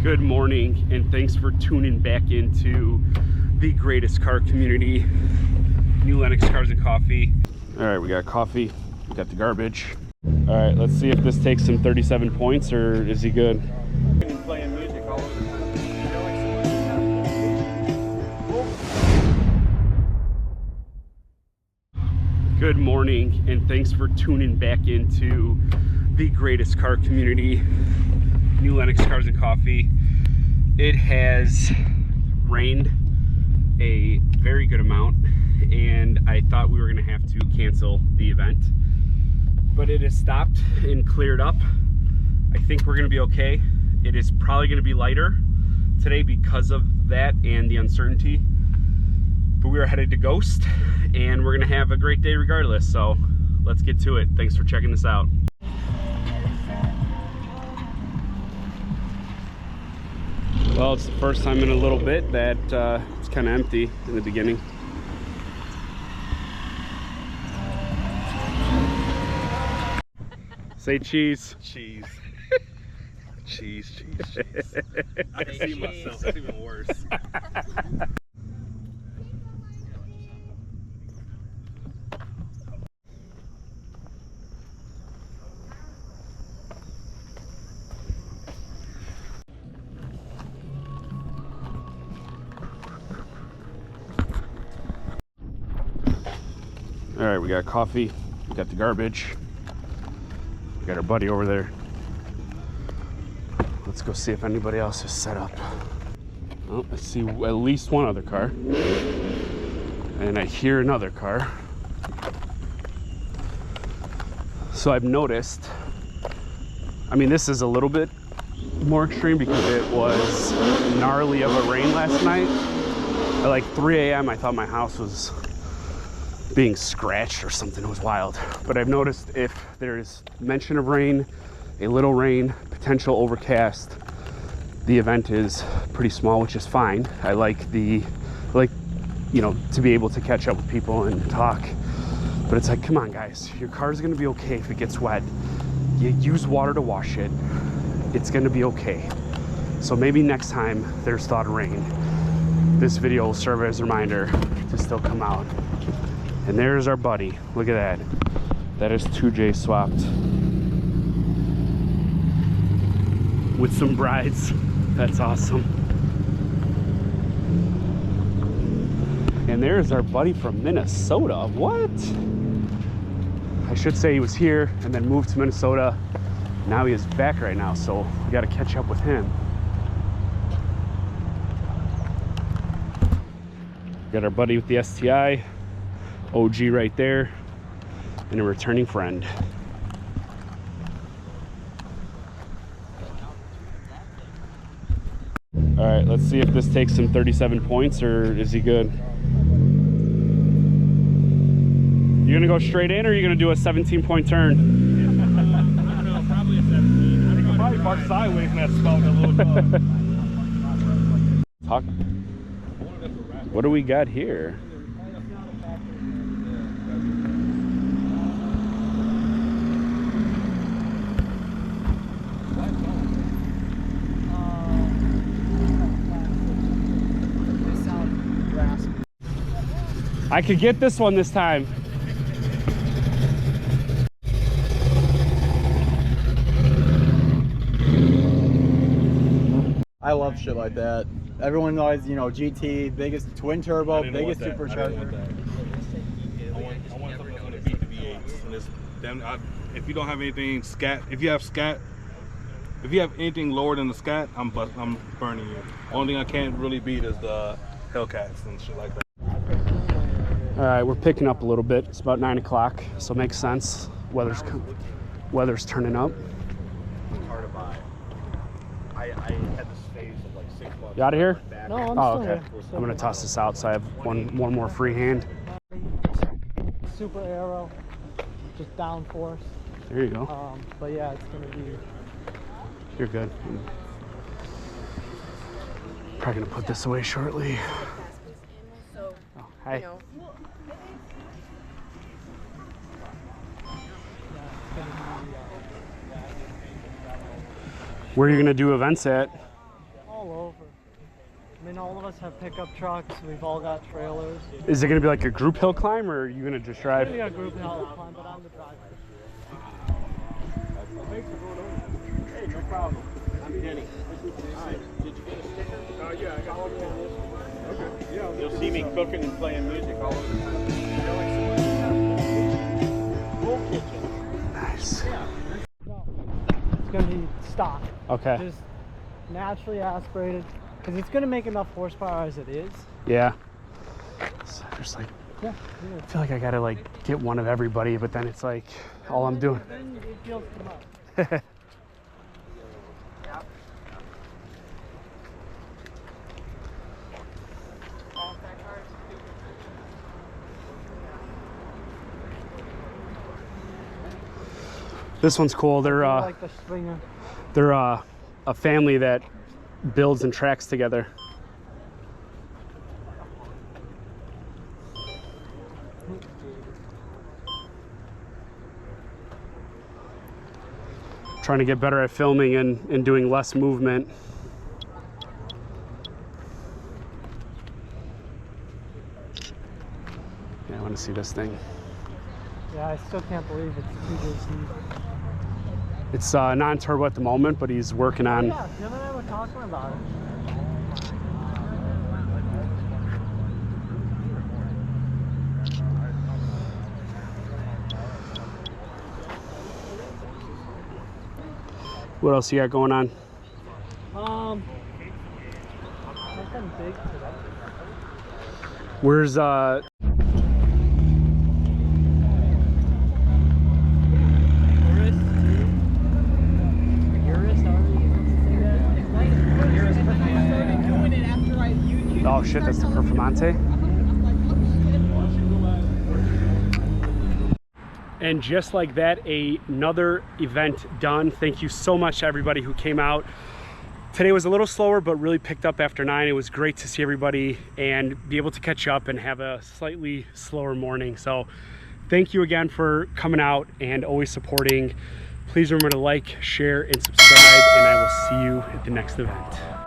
Good morning, and thanks for tuning back into the greatest car community, New Lenox Cars and Coffee. All right, we got coffee, we got the garbage. All right, let's see if this takes him 37 points, or is he good? Playing music all over the time. Good morning, and thanks for tuning back into the greatest car community, New Lenox Cars and Coffee. It has rained a very good amount, and I thought we were gonna have to cancel the event, but it has stopped and cleared up. I think we're gonna be okay. It is probably gonna be lighter today because of that and the uncertainty, but we are headed to Gost, and we're gonna have a great day regardless. So let's get to it. Thanks for checking this out. Well, it's the first time in a little bit that it's kind of empty in the beginning. Say cheese. Cheese. Cheese. I can see myself. It's even worse. All right, we got coffee, we got the garbage, we got our buddy over there. Let's go see if anybody else is set up. Oh, I see at least one other car, and I hear another car. So I've noticed, I mean, this is a little bit more extreme because it was gnarly of a rain last night. At like 3 a.m. I thought my house was being scratched or something. It was wild. But I've noticed if there's mention of rain, a little rain, potential overcast, the event is pretty small, which is fine. I like you know, to be able to catch up with people and talk. But it's like, come on guys, your car's gonna be okay if it gets wet. You use water to wash it. It's gonna be okay. So maybe next time there's thought of rain, this video will serve as a reminder to still come out. And there's our buddy. Look at that. That is 2J swapped with some brides. That's awesome. And there's our buddy from Minnesota. What? I should say he was here and then moved to Minnesota. Now he is back right now, so we got to catch up with him. Got our buddy with the STI. OG right there, and a returning friend. All right, let's see if this takes him 37 points, or is he good? You gonna go straight in, or are you gonna do a 17-point turn? I don't know, probably a 17. I think I'll probably park sideways in that spot a little bit. Talk. What do we got here? I could get this one this time. I love shit like that. Everyone knows, you know, GT, biggest twin turbo, biggest supercharger. I want something that's gonna beat the V8s. And if you don't have anything scat, if you have anything lower than the scat, I'm burning you. Only thing I can't really beat is the Hellcats and shit like that. All right, we're picking up a little bit. It's about 9 o'clock, so it makes sense. Weather's turning up. It's hard to buy. I had this phase of like 6 months. You out of here? No, I'm Oh, still okay. here. I'm gonna toss this out so I have one more free hand. Super aero, just downforce. There you go. But yeah, it's gonna be. You're good. I'm probably gonna put this away shortly. So, Oh, hi. you know, Where are you gonna do events at? I mean, all of us have pickup trucks. We've all got trailers. Is it going to be like a group hill climb, or are you going to just drive? We got a group hill climb, but I'm the driver. Hey, no problem. I'm Kenny. All right. Did you get a sticker? Yeah, I got one on this. Okay. Yeah. You'll see me cooking and playing music all over the time. Full kitchen. Nice. Yeah. No, it's gonna be stock. Okay. Just naturally aspirated, because it's gonna make enough horsepower as it is. Yeah. So just like, Yeah. I feel like I got to like get one of everybody, but then it's like all I'm doing. Then it feels too much. This one's cool. They're Like the swinger. they're a family that builds and tracks together. Trying to get better at filming and doing less movement. Yeah, I want to see this thing. Yeah, I still can't believe it's TJC. It's non-turbo at the moment, but he's working on. Yeah, Jim and I were talking about it. What else you got going on? Nothing big today. Where's oh shit, that's the Performante. And just like that, another event done. Thank you so much to everybody who came out. Today was a little slower, but really picked up after 9. It was great to see everybody and be able to catch up and have a slightly slower morning. So thank you again for coming out and always supporting. Please remember to like, share, and subscribe, and I will see you at the next event.